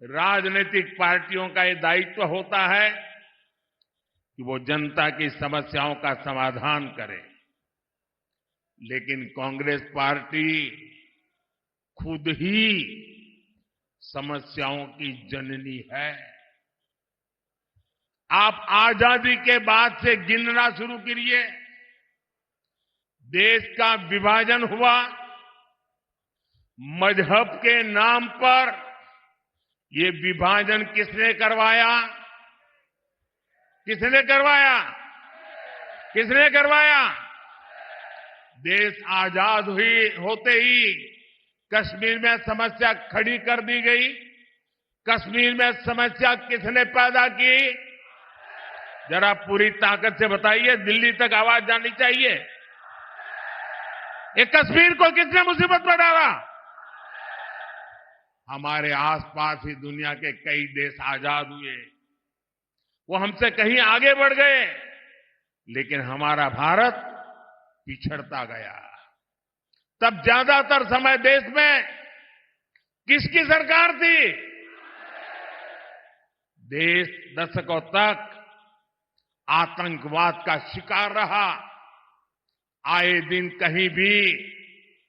राजनीतिक पार्टियों का ये दायित्व होता है कि वो जनता की समस्याओं का समाधान करें। लेकिन कांग्रेस पार्टी खुद ही समस्याओं की जननी है। आप आजादी के बाद से गिनना शुरू करिए। देश का विभाजन हुआ, मजहब के नाम पर ये विभाजन किसने करवाया? किसने करवाया? किसने करवाया? देश आजाद होते ही कश्मीर में समस्या खड़ी कर दी गई। कश्मीर में समस्या किसने पैदा की? जरा पूरी ताकत से बताइए, दिल्ली तक आवाज जानी चाहिए। ये कश्मीर को किसने मुसीबत में डाला? हमारे आसपास ही दुनिया के कई देश आजाद हुए, वो हमसे कहीं आगे बढ़ गए, लेकिन हमारा भारत पिछड़ता गया। तब ज्यादातर समय देश में किसकी सरकार थी? देश दशकों तक आतंकवाद का शिकार रहा। आए दिन कहीं भी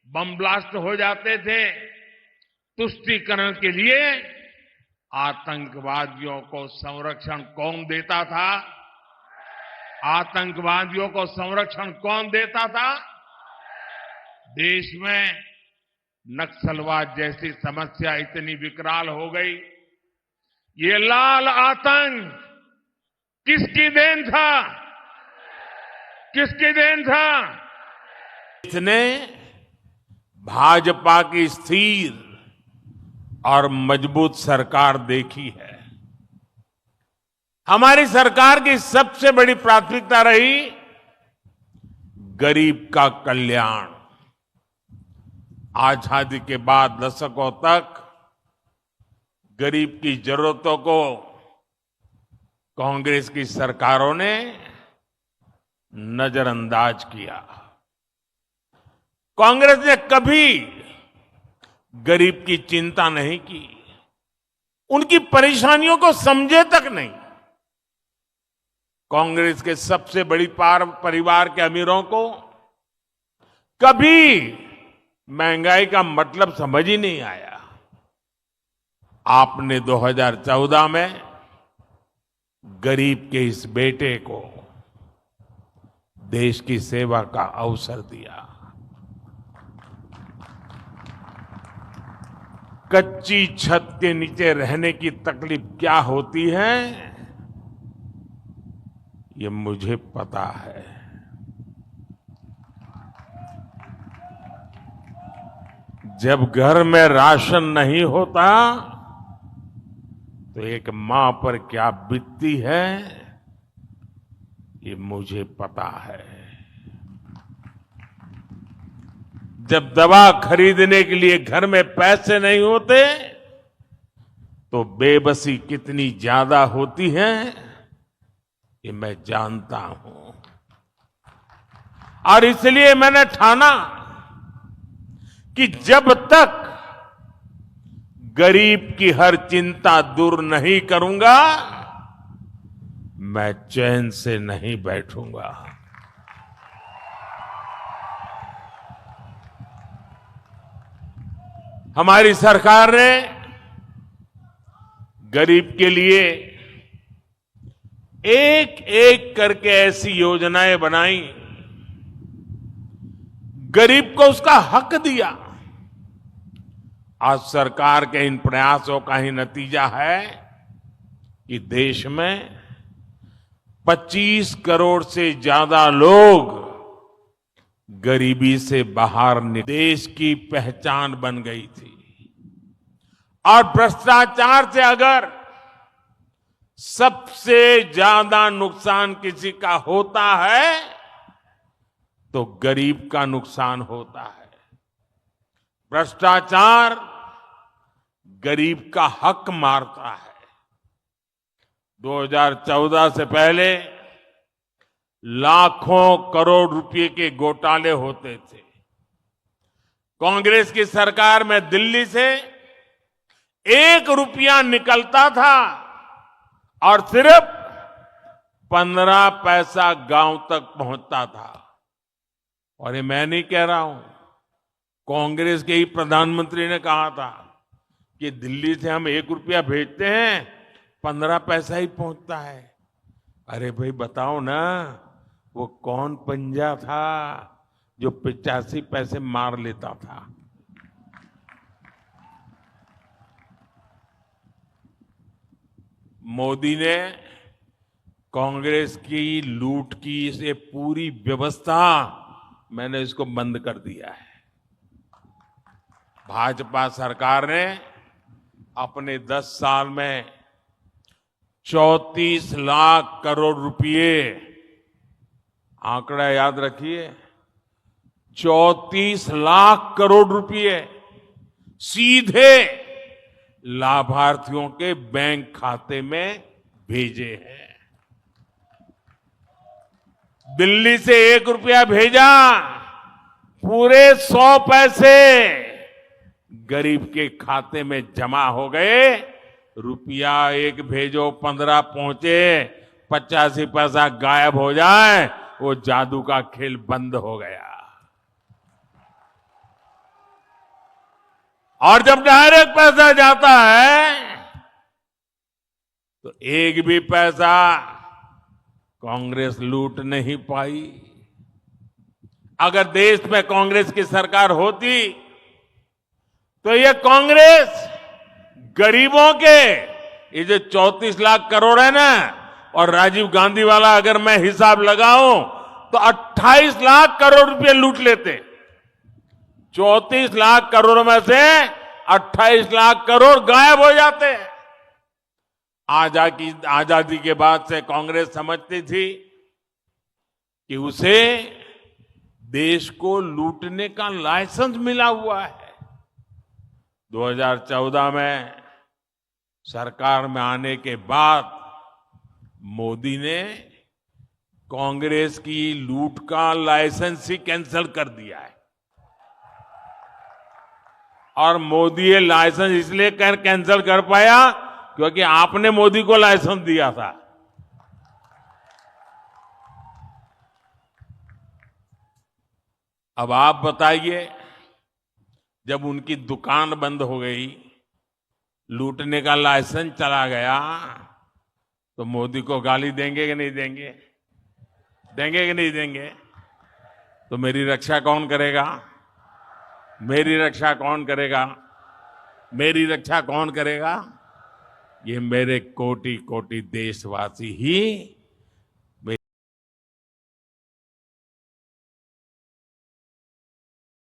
बम ब्लास्ट हो जाते थे। तुष्टीकरण के लिए आतंकवादियों को संरक्षण कौन देता था? आतंकवादियों को संरक्षण कौन देता था? देश में नक्सलवाद जैसी समस्या इतनी विकराल हो गई। ये लाल आतंक किसकी देन था? किसकी देन था? इसने भाजपा की स्थिर और मजबूत सरकार देखी है। हमारी सरकार की सबसे बड़ी प्राथमिकता रही गरीब का कल्याण। आजादी के बाद दशकों तक गरीब की जरूरतों को कांग्रेस की सरकारों ने नजरअंदाज किया। कांग्रेस ने कभी गरीब की चिंता नहीं की, उनकी परेशानियों को समझे तक नहीं। कांग्रेस के सबसे बड़ी परिवार के अमीरों को कभी महंगाई का मतलब समझ ही नहीं आया। आपने 2014 में गरीब के इस बेटे को देश की सेवा का अवसर दिया। कच्ची छत के नीचे रहने की तकलीफ क्या होती है, ये मुझे पता है। जब घर में राशन नहीं होता तो एक मां पर क्या बीतती है, ये मुझे पता है। जब दवा खरीदने के लिए घर में पैसे नहीं होते तो बेबसी कितनी ज्यादा होती है, ये मैं जानता हूं। और इसलिए मैंने ठाना कि जब तक गरीब की हर चिंता दूर नहीं करूंगा, मैं चैन से नहीं बैठूंगा। हमारी सरकार ने गरीब के लिए एक एक करके ऐसी योजनाएं बनाई, गरीब को उसका हक दिया। आज सरकार के इन प्रयासों का ही नतीजा है कि देश में 25 करोड़ से ज्यादा लोग गरीबी से बाहर देश की पहचान बन गई थी। और भ्रष्टाचार से अगर सबसे ज्यादा नुकसान किसी का होता है तो गरीब का नुकसान होता है। भ्रष्टाचार गरीब का हक मारता है। 2014 से पहले लाखों करोड़ रुपए के घोटाले होते थे। कांग्रेस की सरकार में दिल्ली से 1 रुपया निकलता था और सिर्फ 15 पैसा गांव तक पहुंचता था। और ये मैं नहीं कह रहा हूं, कांग्रेस के ही प्रधानमंत्री ने कहा था कि दिल्ली से हम 1 रुपया भेजते हैं, 15 पैसा ही पहुंचता है। अरे भाई बताओ ना, वो कौन पंजा था जो 85 पैसे मार लेता था? मोदी ने कांग्रेस की लूट की ये पूरी व्यवस्था, मैंने इसको बंद कर दिया है। भाजपा सरकार ने अपने 10 साल में 34 लाख करोड़ रुपए, आंकड़ा याद रखिए, 34 लाख करोड़ रुपए सीधे लाभार्थियों के बैंक खाते में भेजे हैं। दिल्ली से 1 रुपया भेजा, पूरे 100 पैसे गरीब के खाते में जमा हो गए। रुपया 1 भेजो, 15 पहुंचे, 85 पैसा गायब हो जाए, वो जादू का खेल बंद हो गया। और जब डायरेक्ट पैसा जाता है तो एक भी पैसा कांग्रेस लूट नहीं पाई। अगर देश में कांग्रेस की सरकार होती तो ये कांग्रेस गरीबों के, ये जो 34 लाख करोड़ है ना, और राजीव गांधी वाला अगर मैं हिसाब लगाऊं तो 28 लाख करोड़ रुपए लूट लेते। 34 लाख करोड़ में से 28 लाख करोड़ गायब हो जाते। आजादी के बाद से कांग्रेस समझती थी कि उसे देश को लूटने का लाइसेंस मिला हुआ है। 2014 में सरकार में आने के बाद मोदी ने कांग्रेस की लूट का लाइसेंस ही कैंसिल कर दिया है। और मोदी ये लाइसेंस इसलिए कैंसिल कर पाया क्योंकि आपने मोदी को लाइसेंस दिया था। अब आप बताइए, जब उनकी दुकान बंद हो गई, लूटने का लाइसेंस चला गया, तो मोदी को गाली देंगे कि नहीं देंगे? देंगे कि नहीं देंगे? तो मेरी रक्षा कौन करेगा? मेरी रक्षा कौन करेगा? मेरी रक्षा कौन करेगा? ये मेरे कोटि कोटि देशवासी ही